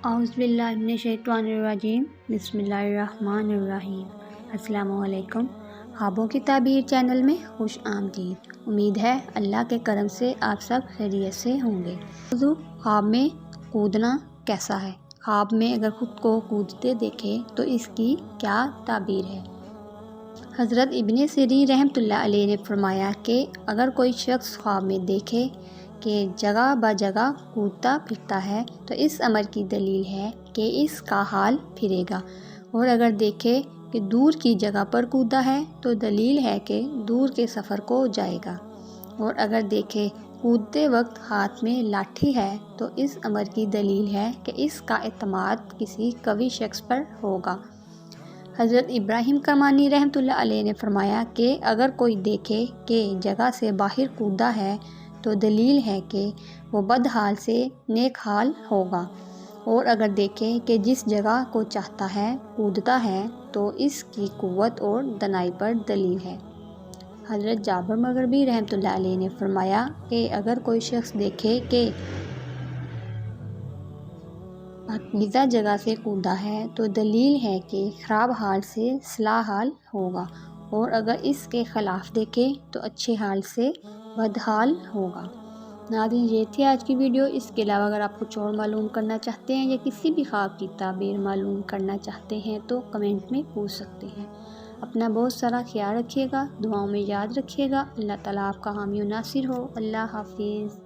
اعوذ باللہ من الشیطان الرجیم، بسم اللہ الرحمن الرحیم۔ السلام علیکم۔ خوابوں کی تعبیر چینل میں خوش آمدید۔ امید ہے اللہ کے کرم سے آپ سب خیریت سے ہوں گے۔ موضوع: خواب میں کودنا کیسا ہے؟ خواب میں اگر خود کو کودتے دیکھے تو اس کی کیا تعبیر ہے؟ حضرت ابن سیرین رحمۃ اللہ علیہ نے فرمایا کہ اگر کوئی شخص خواب میں دیکھے کہ جگہ بہ جگہ کودتا پھرتا ہے تو اس امر کی دلیل ہے کہ اس کا حال پھرے گا، اور اگر دیکھے کہ دور کی جگہ پر کودا ہے تو دلیل ہے کہ دور کے سفر کو جائے گا، اور اگر دیکھے کودتے وقت ہاتھ میں لاٹھی ہے تو اس امر کی دلیل ہے کہ اس کا اعتماد کسی قوی شخص پر ہوگا۔ حضرت ابراہیم کرمانی رحمۃ اللہ علیہ نے فرمایا کہ اگر کوئی دیکھے کہ جگہ سے باہر کودا ہے تو دلیل ہے کہ وہ بد حال سے نیک حال ہوگا، اور اگر دیکھے کہ جس جگہ کو چاہتا ہے کودتا ہے تو اس کی قوت اور دنائی پر دلیل ہے۔ حضرت جابر مغربی رحمۃ اللہ علیہ نے فرمایا کہ اگر کوئی شخص دیکھے کہ پاکیزہ جگہ سے کودا ہے تو دلیل ہے کہ خراب حال سے صلاح حال ہوگا، اور اگر اس کے خلاف دیکھے تو اچھے حال سے بد حال ہوگا۔ ناظرین، یہ تھی آج کی ویڈیو۔ اس کے علاوہ اگر آپ کچھ اور معلوم کرنا چاہتے ہیں یا کسی بھی خواب کی تعبیر معلوم کرنا چاہتے ہیں تو کمنٹ میں پوچھ سکتے ہیں۔ اپنا بہت سارا خیال رکھیے گا، دعاؤں میں یاد رکھیے گا۔ اللہ تعالیٰ آپ کا حامی و ناصر ہو۔ اللہ حافظ۔